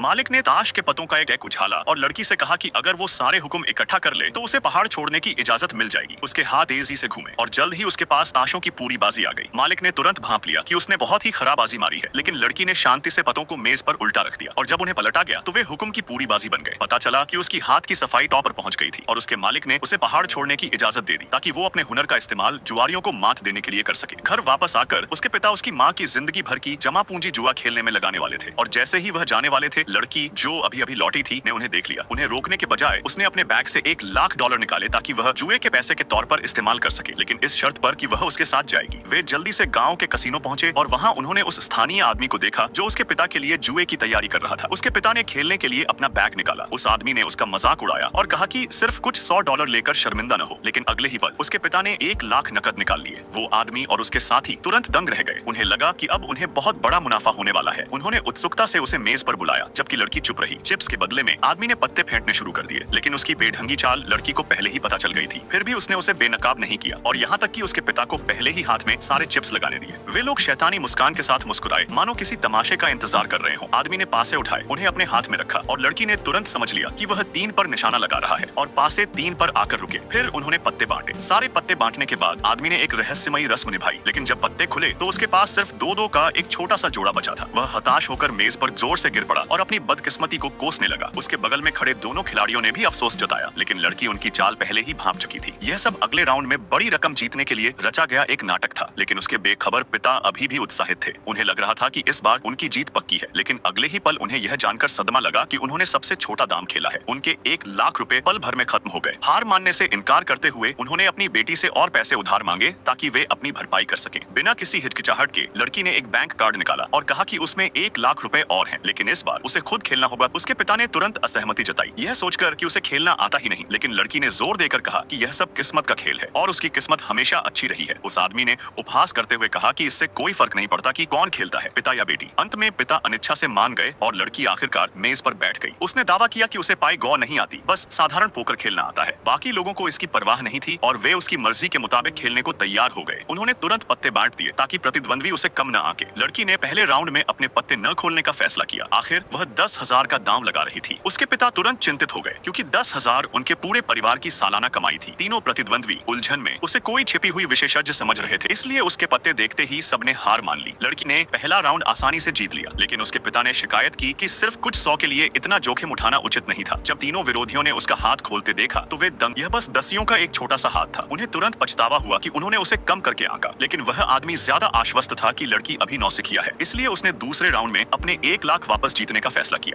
मालिक ने ताश के पत्तों का एक डेक उछाला और लड़की से कहा कि अगर वो सारे हुक्म इकट्ठा कर ले तो उसे पहाड़ छोड़ने की इजाजत मिल जाएगी। उसके हाथ तेजी से घूमे और जल्द ही उसके पास ताशों की पूरी बाजी आ गई। मालिक ने तुरंत भांप लिया कि उसने बहुत ही खराब बाजी मारी है, लेकिन लड़की ने शांति से पत्तों को मेज पर उल्टा रख दिया और जब उन्हें पलटा गया तो वे हुक्म की पूरी बाजी बन गए। पता चला कि उसकी हाथ की सफाई टॉप पर पहुंच गई थी और उसके मालिक ने उसे पहाड़ छोड़ने की इजाजत दे दी ताकि वो अपने हुनर का इस्तेमाल जुआरियों को मात देने के लिए कर सके। घर वापस आकर उसके पिता उसकी माँ की जिंदगी भर की जमा पूंजी जुआ खेलने में लगाने वाले थे और जैसे ही वह जाने वाले थे, लड़की जो अभी अभी लौटी थी ने उन्हें देख लिया। उन्हें रोकने के बजाय उसने अपने बैग से $1,00,000 निकाले ताकि वह जुए के पैसे के तौर पर इस्तेमाल कर सके, लेकिन इस शर्त पर कि वह उसके साथ जाएगी। वे जल्दी से गांव के कसीनो पहुंचे और वहां उन्होंने उस स्थानीय आदमी को देखा जो उसके पिता के लिए जुए की तैयारी कर रहा था। उसके पिता ने खेलने के लिए अपना बैग निकाला। उस आदमी ने उसका मजाक उड़ाया और कहा कि सिर्फ कुछ $100 लेकर शर्मिंदा न हो, लेकिन अगले ही पल उसके पिता ने $1,00,000 नकद निकाल लिए। वो आदमी और उसके साथी तुरंत दंग रह गए। उन्हें लगा कि अब उन्हें बहुत बड़ा मुनाफा होने वाला है। उन्होंने उत्सुकता से उसे मेज पर बुलाया जबकि लड़की चुप रही। चिप्स के बदले में आदमी ने पत्ते फेंकने शुरू कर दिए, लेकिन उसकी बेढंगी चाल लड़की को पहले ही पता चल गई थी। फिर भी उसने उसे बेनकाब नहीं किया और यहाँ तक कि उसके पिता को पहले ही हाथ में सारे चिप्स लगाने दिए। वे लोग शैतानी मुस्कान के साथ मुस्कुराए मानो किसी तमाशे का इंतजार कर रहे हो। आदमी ने पासे उठाए, उन्हें अपने हाथ में रखा और लड़की ने तुरंत समझ लिया कि वह 3 पर निशाना लगा रहा है और पासे 3 पर आकर रुके। फिर उन्होंने पत्ते बांटे। सारे पत्ते बांटने के बाद आदमी ने एक रहस्यमयी रस्म निभाई, लेकिन जब पत्ते खुले तो उसके पास सिर्फ 2-2 का एक छोटा सा जोड़ा बचा था। वह हताश होकर मेज पर जोर से गिर पड़ा और अपनी बदकिस्मती को कोसने लगा। उसके बगल में खड़े दोनों खिलाड़ियों ने भी अफसोस जताया, लेकिन लड़की उनकी चाल पहले ही भांप चुकी थी। यह सब अगले राउंड में बड़ी रकम जीतने के लिए रचा गया एक नाटक था, लेकिन उसके बेखबर पिता अभी भी उत्साहित थे। उन्हें लग रहा था कि इस बार उनकी जीत पक्की है, लेकिन अगले ही पल उन्हें यह जानकर सदमा लगा कि उन्होंने सबसे छोटा दाम खेला है। उनके $1,00,000 पल भर में खत्म हो गए। हार मानने से इनकार करते हुए उन्होंने अपनी बेटी से और पैसे उधार मांगे ताकि वे अपनी भरपाई कर सकें। बिना किसी हिचकिचाहट के लड़की ने एक बैंक कार्ड निकाला और कहा कि उसमें $1,00,000 और हैं, लेकिन इस बार उसे खुद खेलना होगा। उसके पिता ने तुरंत असहमति जताई, यह सोचकर कि उसे खेलना आता ही नहीं, लेकिन लड़की ने जोर देकर कहा कि यह सब किस्मत का खेल है और उसकी किस्मत हमेशा अच्छी रही है। उस आदमी ने उपहास करते हुए कहा कि इससे कोई फर्क नहीं पड़ता कि कौन खेलता है, पिता या बेटी। अंत में पिता अनिच्छा से मान गए और लड़की आखिरकार मेज पर बैठ गई। उसने दावा किया कि उसे पाई गौ नहीं आती, बस साधारण पोकर खेलना आता है। बाकी लोगों को इसकी परवाह नहीं थी और वे उसकी मर्जी के मुताबिक खेलने को तैयार हो गए। उन्होंने तुरंत पत्ते बांट दिए ताकि प्रतिद्वंद्वी उसे कम न आके। लड़की ने पहले राउंड में अपने पत्ते न खोलने का फैसला किया। आखिर वह 10,000 का दाम लगा रही थी। उसके पिता तुरंत चिंतित हो गए क्योंकि 10,000 उनके पूरे परिवार की सालाना कमाई थी। तीनों प्रतिद्वंद्वी उलझन में उसे कोई छिपी हुई विशेषज्ञ समझ रहे थे, इसलिए उसके पत्ते देखते ही सबने हार मान ली। लड़की ने पहला राउंड आसानी से जीत लिया, लेकिन उसके पिता ने शिकायत की कि सिर्फ कुछ 100 के लिए इतना जोखिम उठाना उचित नहीं था। जब तीनों विरोधियों ने उसका हाथ खोलते देखा तो वे दंग। यह बस दसियों का एक छोटा सा हाथ था। उन्हें तुरंत पछतावा हुआ कि उन्होंने उसे कम करके आंका, लेकिन वह आदमी ज्यादा आश्वस्त था कि लड़की अभी नौसिखिया है, इसलिए उसने दूसरे राउंड में अपने $1,00,000 वापस जीतने का फैसला किया।